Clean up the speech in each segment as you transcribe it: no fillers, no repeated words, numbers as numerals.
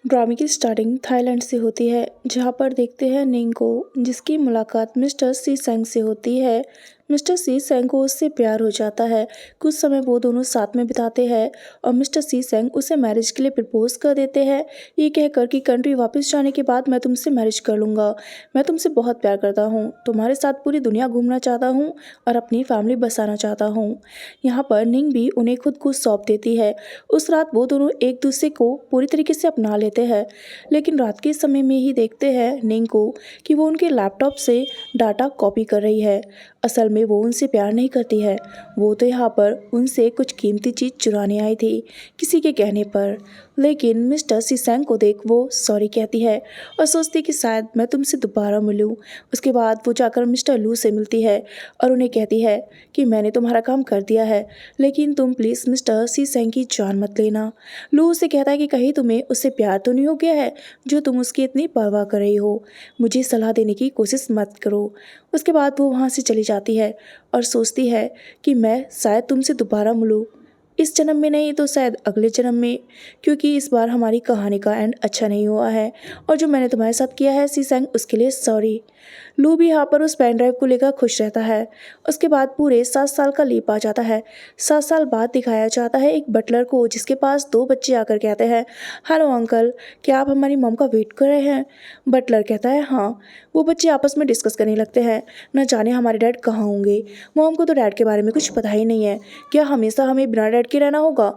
ड्रामे की starting Thailand से होती है, जहाँ पर देखते हैं निंग को, जिसकी मुलाकात मिस्टर सी सेंग से होती है। मिस्टर सी सेंग को उससे प्यार हो जाता है। कुछ समय वो दोनों साथ में बिताते हैं और मिस्टर सी सेंग उसे मैरिज के लिए प्रपोज कर देते हैं, ये कहकर कि कंट्री वापस जाने के बाद मैं तुमसे मैरिज कर लूँगा। मैं तुमसे बहुत प्यार करता हूँ, तुम्हारे साथ पूरी दुनिया घूमना चाहता हूँ और अपनी फैमिली बसाना चाहता हूँ। यहाँ पर निंग भी उन्हें खुद को सौंप देती है। उस रात वो दोनों एक दूसरे को पूरी तरीके से अपना लेते हैं, लेकिन रात के समय में ही देखते हैं निंग को कि वो उनके लैपटॉप से डाटा कॉपी कर रही है। असल में वो उनसे प्यार नहीं करती है, वो तो यहाँ पर उनसे कुछ कीमती चीज़ चुराने आई थी किसी के कहने पर। लेकिन मिस्टर सीसेंग को देख वो सॉरी कहती है और सोचती कि शायद मैं तुमसे दोबारा मिलूं। उसके बाद वो जाकर मिस्टर लू से मिलती है और उन्हें कहती है कि मैंने तुम्हारा काम कर दिया है, लेकिन तुम प्लीज़ मिस्टर सीसेंग की जान मत लेना। लू उसे कहता है कि कहीं तुम्हें उससे प्यार तो नहीं हो गया है जो तुम उसकी इतनी परवाह कर रही हो। मुझे सलाह देने की कोशिश मत करो। उसके बाद वो वहाँ से चली जाती है और सोचती है कि मैं शायद तुमसे दोबारा मिलूँ, इस जन्म में नहीं तो शायद अगले जन्म में, क्योंकि इस बार हमारी कहानी का एंड अच्छा नहीं हुआ है और जो मैंने तुम्हारे साथ किया है सीसेंग, उसके लिए सॉरी। लू भी यहाँ पर उस पेन ड्राइव को लेकर खुश रहता है। उसके बाद पूरे 7 साल का लीप आ जाता है। 7 साल बाद दिखाया जाता है एक बटलर को, जिसके पास 2 बच्चे आकर कहते हैं, हेलो अंकल, क्या आप हमारी मॉम का वेट कर रहे हैं? बटलर कहता है हाँ। वो बच्चे आपस में डिस्कस करने लगते हैं, न जाने हमारे डैड कहाँ होंगे। मॉम को तो डैड के बारे में कुछ पता ही नहीं है, क्या हमेशा हमें बिना डैड के रहना होगा?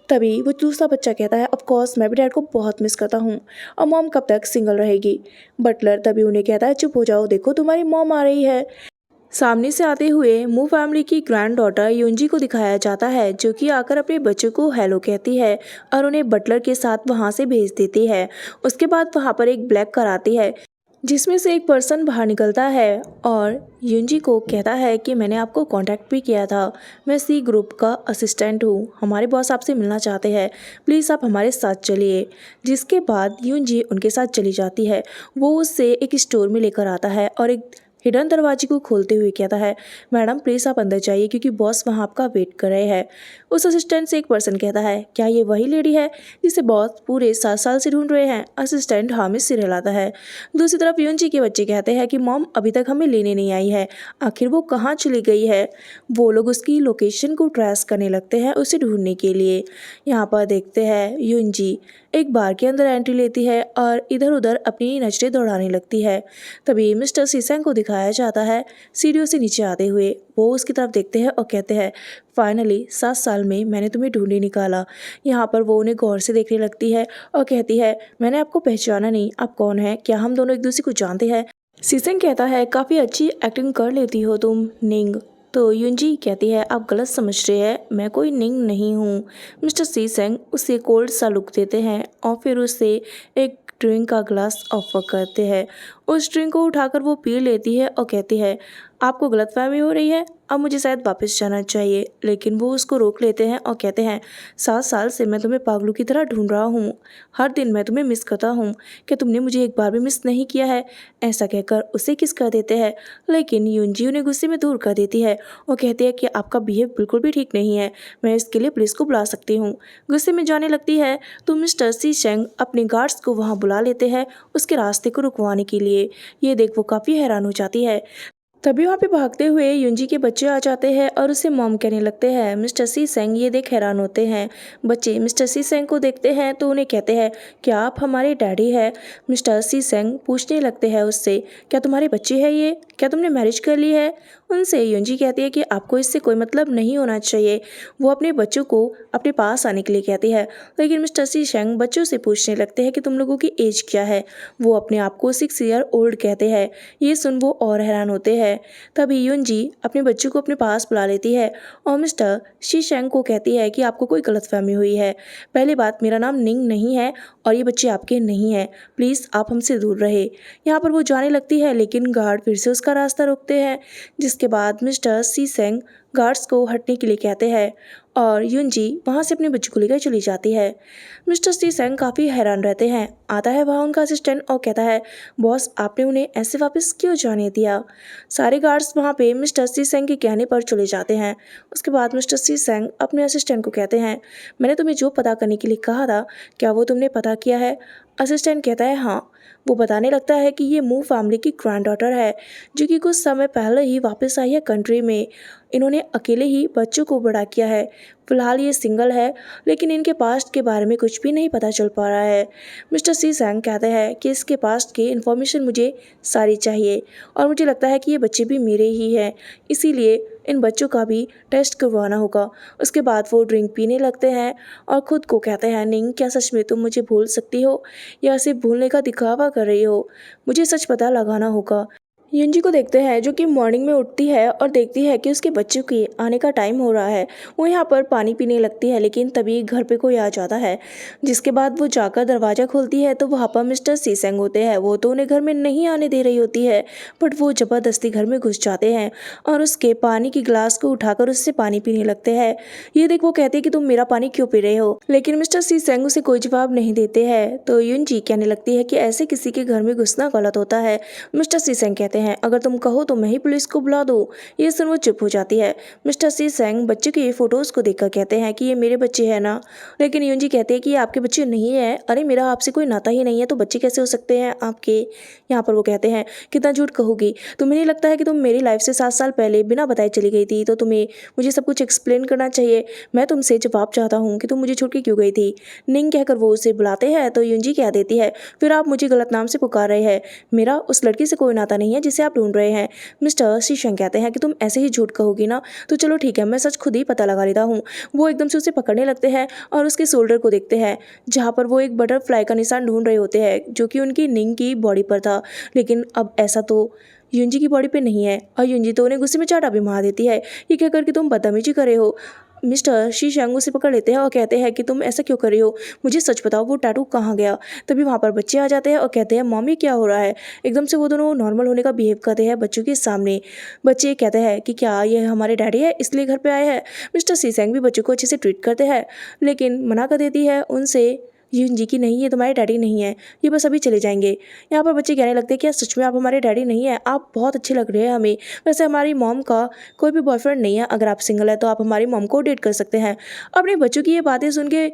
तभी वो दूसरा बच्चा कहता है, ऑफ कोर्स मैं भी डैड को बहुत मिस करता हूँ और मॉम कब तक सिंगल रहेगी। बटलर तभी उन्हें कहता है, चुप हो जाओ, देखो तुम्हारी मॉम आ रही है। सामने से आते हुए मू फैमिली की ग्रैंड डॉटर युंजी को दिखाया जाता है, जो कि आकर अपने बच्चों को हेलो कहती है और उन्हें बटलर के साथ वहां से भेज देती है। उसके बाद वहां पर एक ब्लैक कार आती है, जिसमें से एक पर्सन बाहर निकलता है और युंजी को कहता है कि मैंने आपको कांटेक्ट भी किया था, मैं सी ग्रुप का असिस्टेंट हूँ, हमारे बॉस आपसे मिलना चाहते हैं, प्लीज़ आप हमारे साथ चलिए। जिसके बाद युंजी उनके साथ चली जाती है। वो उससे एक स्टोर में लेकर आता है और एक हिडन दरवाजे को खोलते हुए कहता है, मैडम प्लीज़ आप अंदर जाइए क्योंकि बॉस वहाँ आपका वेट कर रहे हैं। उस असिस्टेंट से एक पर्सन कहता है, क्या ये वही लेडी है जिसे बॉस पूरे 7 साल से ढूंढ रहे हैं? असिस्टेंट हाँ में सिर हिलाता है। दूसरी तरफ युंजी के बच्चे कहते हैं कि मॉम अभी तक हमें लेने नहीं आई है, आखिर वो कहाँ चली गई है। वो लोग उसकी लोकेशन को ट्रेस करने लगते हैं उसे ढूंढने के लिए। यहाँ पर देखते हैं युंजी एक बार के अंदर एंट्री लेती है और इधर उधर अपनी नजरें दौड़ाने लगती है। तभी मिस्टर सीसेंग को दिखाया जाता है सीढ़ियों से नीचे आते हुए। वो उसकी तरफ देखते हैं और कहते हैं, फाइनली 7 साल में मैंने तुम्हें ढूंढे निकाला। यहाँ पर वो उन्हें गौर से देखने लगती है और कहती है, मैंने आपको पहचाना नहीं, आप कौन हैं? क्या हम दोनों एक दूसरे को जानते हैं? सीसेंग कहता है, काफ़ी अच्छी एक्टिंग कर लेती हो तुम निंग। तो युंजी कहती है, आप गलत समझ रहे हैं, मैं कोई निंग नहीं हूँ। मिस्टर सीसेंग उसे कोल्ड सा लुक देते हैं और फिर उसे एक ड्रिंक का ग्लास ऑफर करते हैं। उस ड्रिंक को उठाकर वो पी लेती है और कहती है, आपको गलतफहमी हो रही है, अब मुझे शायद वापस जाना चाहिए। लेकिन वो उसको रोक लेते हैं और कहते हैं, 7 साल से मैं तुम्हें पागलों की तरह ढूंढ रहा हूँ, हर दिन मैं तुम्हें मिस करता हूँ, क्या तुमने मुझे एक बार भी मिस नहीं किया है? ऐसा कहकर उसे किस कर देते हैं, लेकिन युंजी उन्हें गुस्से में दूर कर देती है और कहती है कि आपका बिहेव बिल्कुल भी ठीक नहीं है, मैं इसके लिए पुलिस को बुला सकती हूँ। गुस्से में जाने लगती है तो मिस्टर सी शेंग अपने गार्ड्स को वहाँ बुला लेते हैं उसके रास्ते को रुकवाने के लिए। ये देख वो काफ़ी हैरान हो जाती है। तभी वहाँ पे भागते हुए युंजी के बच्चे आ जाते हैं और उसे मॉम कहने लगते हैं। मिस्टर सी सेंग ये देख हैरान होते हैं। बच्चे मिस्टर सी सेंग को देखते हैं तो उन्हें कहते हैं, क्या आप हमारे डैडी हैं? मिस्टर सी सेंग पूछने लगते हैं उससे, क्या तुम्हारे बच्चे हैं ये? क्या तुमने मैरिज कर ली है? उनसे युंजी कहती है कि आपको इससे कोई मतलब नहीं होना चाहिए। वो अपने बच्चों को अपने पास आने के लिए कहती है, लेकिन मिस्टर सी सेंग बच्चों से पूछने लगते हैं कि तुम लोगों की एज क्या है। वो अपने आप को 6 ईयर ओल्ड कहते हैं। ये सुन वो और हैरान होते हैं। तभी युंजी अपने बच्चों को अपने पास बुला लेती है और मिस्टर शी शेंग को कहती है कि आपको कोई गलतफहमी हुई है। पहली बात, मेरा नाम निंग नहीं है और ये बच्चे आपके नहीं हैं, प्लीज़ आप हमसे दूर रहे। यहाँ पर वो जाने लगती है, लेकिन गार्ड फिर से उसका रास्ता रोकते हैं। जिसके बाद मिस्टर सी सेंग गार्ड्स को हटने के लिए कहते हैं और युनजी वहाँ से अपने बच्चों को लेकर चली जाती है। मिस्टर सी सेंग काफ़ी हैरान रहते हैं। आता है वहाँ उनका असिस्टेंट और कहता है, बॉस आपने उन्हें ऐसे वापस क्यों जाने दिया। सारे गार्ड्स वहाँ पे मिस्टर सी सेंग के कहने पर चले जाते हैं। उसके बाद मिस्टर सी सेंग अपने असिस्टेंट को कहते हैं, मैंने तुम्हें जो पता करने के लिए कहा था क्या वो तुमने पता किया है। असिस्टेंट कहता है हाँ। वो बताने लगता है कि ये मू फैमिली की ग्रैंड डॉटर है जो कि कुछ समय पहले ही वापस आई है कंट्री में। इन्होंने अकेले ही बच्चों को बड़ा किया है। फिलहाल ये सिंगल है लेकिन इनके पास्ट के बारे में कुछ भी नहीं पता चल पा रहा है। मिस्टर सी सेंग कहते हैं कि इसके पास्ट की इन्फॉर्मेशन मुझे सारी चाहिए और मुझे लगता है कि ये बच्चे भी मेरे ही हैं, इसीलिए इन बच्चों का भी टेस्ट करवाना होगा। उसके बाद वो ड्रिंक पीने लगते हैं और ख़ुद को कहते हैं, नहीं क्या सच में तुम मुझे भूल सकती हो या सिर्फ भूलने का दिखावा कर रही हो, मुझे सच पता लगाना होगा। युनजी को देखते हैं जो कि मॉर्निंग में उठती है और देखती है कि उसके बच्चों के आने का टाइम हो रहा है। वो यहाँ पर पानी पीने लगती है लेकिन तभी घर पे कोई आ जाता है, जिसके बाद वो जाकर दरवाज़ा खोलती है तो वहाँ पर मिस्टर सी सेंग होते हैं। वो तो उन्हें घर में नहीं आने दे रही होती है बट वो ज़बरदस्ती घर में घुस जाते हैं और उसके पानी की गिलास को उठाकर उससे पानी पीने लगते हैं। ये देख वो कहते हैं कि तुम मेरा पानी क्यों पी रहे हो, लेकिन मिस्टर सी सेंग उसे कोई जवाब नहीं देते हैं। तो युनजी कहने लगती है कि ऐसे किसी के घर में घुसना गलत होता है। मिस्टर सी सेंग कहते हैं, अगर तुम कहो तो मैं ही पुलिस को बुला दूं। ये सुन वो चुप हो जाती है। मिस्टर सी सेंग बच्चे के फोटोज़ को देखकर कहते हैं कि ये मेरे बच्चे हैं ना, लेकिन युनजी कहते हैं कि ये आपके बच्चे नहीं हैं। अरे मेरा आपसे कोई नाता ही नहीं है तो बच्चे कैसे हो सकते हैं आपके। यहाँ पर वो कहते हैं, कितना झूठ कहोगी, तुम्हें नहीं लगता है कि तुम मेरी लाइफ से 7 साल पहले बिना बताए चली गई थी, तो तुम्हें मुझे सब कुछ एक्सप्लेन करना चाहिए। मैं तुमसे जवाब चाहता हूँ कि तुम मुझे छोड़ के क्यों गई थी। निंग कहकर वो उसे बुलाते हैं तो युनजी कह देती है, फिर आप मुझे गलत नाम से पुकार रहे हैं, मेरा उस लड़की से कोई नाता नहीं है जिसे आप ढूंढ रहे हैं। मिस्टर सी सेंग कहते हैं कि तुम ऐसे ही झूठ कहोगी ना, तो चलो ठीक है मैं सच खुद ही पता लगा लेता हूँ। वो एकदम से उसे पकड़ने लगते हैं और उसके शोल्डर को देखते हैं जहाँ पर वो एक बटरफ्लाई का निशान ढूंढ रहे होते हैं जो कि उनकी निंग की बॉडी पर था, लेकिन अब ऐसा तो युनजी की बॉडी पे नहीं है और युनजी तो उन्हें गुस्से में चाटा भी मार देती है। ये कहकर कि तुम बदतमीजी कर रहे हो। मिस्टर शी शेंग उसे पकड़ लेते हैं और कहते हैं कि तुम ऐसा क्यों कर रही हो, मुझे सच बताओ वो टैटू कहाँ गया। तभी वहाँ पर बच्चे आ जाते हैं और कहते हैं, मम्मी क्या हो रहा है। एकदम से वो दोनों नॉर्मल होने का बिहेव करते हैं बच्चों के सामने। बच्चे कहते हैं कि क्या ये हमारे डैडी है इसलिए घर पे आए हैं। मिस्टर सी सेंग भी बच्चों को अच्छे से ट्रीट करते हैं लेकिन मना कर देती है उनसे युनजी की, नहीं ये तुम्हारे डैडी नहीं है, ये बस अभी चले जाएंगे। यहाँ पर बच्चे कहने लगते हैं, क्या सच में आप हमारे डैडी नहीं हैं, आप बहुत अच्छे लग रहे हैं हमें। वैसे हमारी मॉम का कोई भी बॉयफ्रेंड नहीं है, अगर आप सिंगल है तो आप हमारी मॉम को डेट कर सकते हैं। अपने बच्चों की ये बातें सुन के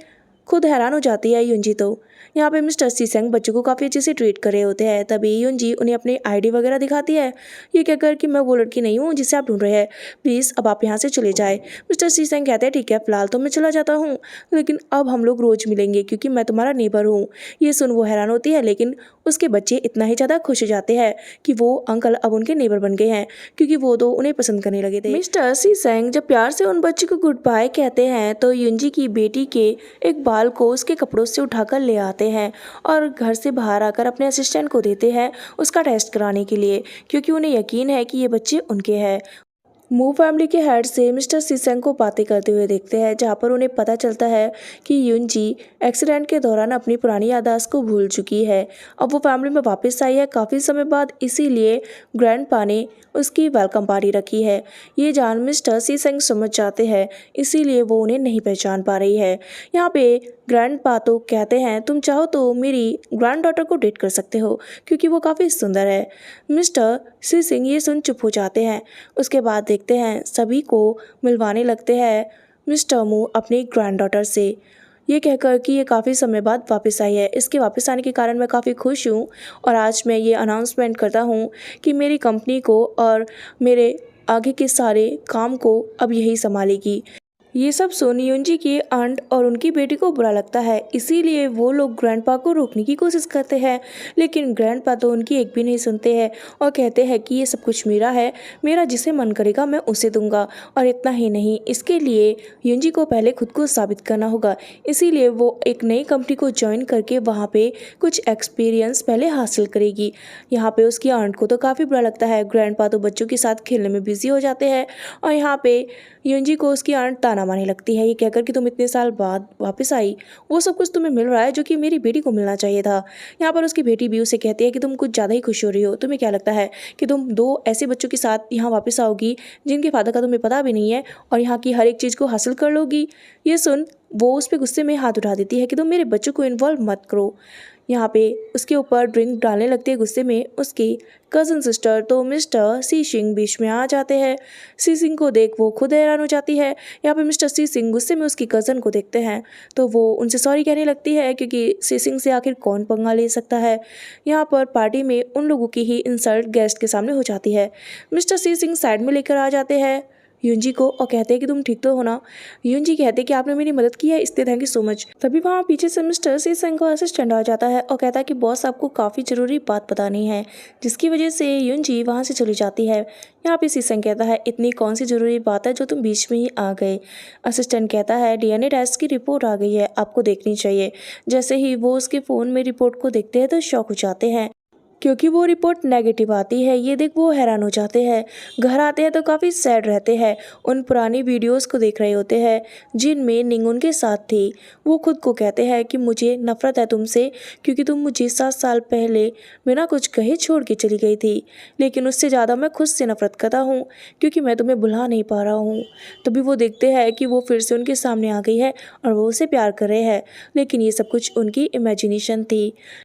खुद हैरान हो जाती है युनजी। तो यहाँ पे मिस्टर सी सेंग बच्चों को काफ़ी अच्छे से ट्रीट कर रहे होते हैं। तभी युनजी उन्हें अपनी आईडी वगैरह दिखाती है, ये कहकर कि मैं वो लड़की नहीं हूँ जिसे आप ढूंढ रहे हैं, प्लीज़ अब आप यहाँ से चले जाए। मिस्टर सी सेंग कहते हैं, ठीक है फिलहाल तो मैं चला जाता हूँ लेकिन अब हम लोग रोज़ मिलेंगे क्योंकि मैं तुम्हारा नेबर हूँ। ये सुन वो हैरान होती है लेकिन उसके बच्चे इतना ही ज़्यादा खुश हो जाते हैं कि वो अंकल अब उनके नेबर बन गए हैं क्योंकि वो तो उन्हें पसंद करने लगे थे। मिस्टर सी सेंग जब प्यार से उन बच्चों को गुड बाय कहते हैं तो युनजी की बेटी के एक बाल को उसके कपड़ों से उठाकर ले आते हैं और घर से बाहर आकर अपने असिस्टेंट को देते हैं उसका टेस्ट कराने के लिए, क्योंकि उन्हें यकीन है कि ये बच्चे उनके हैं। मू फैमिली के हेड से मिस्टर सी सेंग को बातें करते हुए देखते हैं जहाँ पर उन्हें पता चलता है कि युनजी एक्सीडेंट के दौरान अपनी पुरानी याददाश्त को भूल चुकी है। अब वो फैमिली में वापस आई है काफ़ी समय बाद, इसीलिए ग्रैंडपा ने उसकी वेलकम पार्टी रखी है। ये जान मिस्टर सी सेंग समझ जाते हैं, इसीलिए वो उन्हें नहीं पहचान पा रही है। यहाँ पे ग्रैंडपा तो कहते हैं, तुम चाहो तो मेरी ग्रैंड डॉटर को डेट कर सकते हो क्योंकि वो काफ़ी सुंदर है। मिस्टर सी सेंग ये सुन चुप हो जाते हैं। उसके बाद देखते हैं सभी को मिलवाने लगते हैं मिस्टर मू अपनी ग्रैंड डॉटर से, ये कहकर कि ये काफ़ी समय बाद वापस आई है। इसके वापस आने के कारण मैं काफ़ी खुश हूँ और आज मैं ये अनाउंसमेंट करता हूँ कि मेरी कंपनी को और मेरे आगे के सारे काम को अब यही संभालेगी। ये सब सुन युनजी की आंट और उनकी बेटी को बुरा लगता है, इसीलिए वो लोग ग्रैंडपा को रोकने की कोशिश करते हैं लेकिन ग्रैंडपा तो उनकी एक भी नहीं सुनते हैं और कहते हैं कि ये सब कुछ मेरा है, मेरा जिसे मन करेगा मैं उसे दूंगा। और इतना ही नहीं, इसके लिए युनजी को पहले खुद को साबित करना होगा, इसीलिए वो एक नई कंपनी को ज्वाइन करके वहाँ पे कुछ एक्सपीरियंस पहले हासिल करेगी। यहाँ पे उसकी आंट को तो काफ़ी बुरा लगता है। ग्रैंडपा तो बच्चों के साथ खेलने में बिजी हो जाते हैं और यहाँ पे युनजी को उसकी आंट ताना नाम आने लगती है। ये कहकर कि तुम इतने साल बाद वापस आई, वो सब कुछ तुम्हें मिल रहा है जो कि मेरी बेटी को मिलना चाहिए था। यहाँ पर उसकी बेटी भी उसे कहती है कि तुम कुछ ज़्यादा ही खुश हो रही हो, तुम्हें क्या लगता है कि तुम 2 ऐसे बच्चों के साथ यहाँ वापस आओगी जिनके फादर का तुम्हें पता भी नहीं है और यहाँ की हर एक चीज़ को हासिल कर लोगी। ये सुन वो उस पर गुस्से में हाथ उठा देती है कि तुम मेरे बच्चों को इन्वॉल्व मत करो। यहाँ पे उसके ऊपर ड्रिंक डालने लगती है गुस्से में उसकी कज़न सिस्टर। तो मिस्टर सी सिंह बीच में आ जाते हैं। सी सिंह को देख वो खुद हैरान हो जाती है। यहाँ पे मिस्टर सी सिंह गुस्से में उसकी कज़न को देखते हैं तो वो उनसे सॉरी कहने लगती है क्योंकि सी सिंह से आखिर कौन पंगा ले सकता है। यहाँ पर पार्टी में उन लोगों की ही इंसल्ट गेस्ट के सामने हो जाती है। मिस्टर सी सिंह साइड में लेकर आ जाते हैं युंजी को और कहते हैं कि तुम ठीक तो हो ना। युंजी कहते हैं कि आपने मेरी मदद की है इसलिए थैंक यू सो मच। तभी वहाँ पीछे से मिस्टर सी सेंग का असिस्टेंट आ जाता है और कहता है कि बॉस आपको काफ़ी ज़रूरी बात बतानी है, जिसकी वजह से युंजी वहाँ से चली जाती है। यहाँ पे सी सेंग कहता है इतनी कौन सी ज़रूरी बात है जो तुम बीच में ही आ गए। असिस्टेंट कहता है डीएनए टेस्ट की रिपोर्ट आ गई है, आपको देखनी चाहिए। जैसे ही वो उसके फ़ोन में रिपोर्ट को देखते हैं तो शॉक हो जाते हैं क्योंकि वो रिपोर्ट नेगेटिव आती है। ये देख वो हैरान हो जाते हैं। घर आते हैं तो काफ़ी सैड रहते हैं। उन पुरानी वीडियोस को देख रहे होते हैं जिनमें निंग उनके साथ थी। वो खुद को कहते हैं कि मुझे नफ़रत है तुमसे क्योंकि तुम मुझे 7 साल पहले बिना कुछ कहे छोड़ के चली गई थी, लेकिन उससे ज़्यादा मैं खुद से नफ़रत करता हूँ क्योंकि मैं तुम्हें भुला नहीं पा रहा हूँ। तभी वो देखते हैं कि वो फिर से उनके सामने आ गई है और वो उसे प्यार कर रहे हैं, लेकिन ये सब कुछ उनकी इमेजिनेशन थी।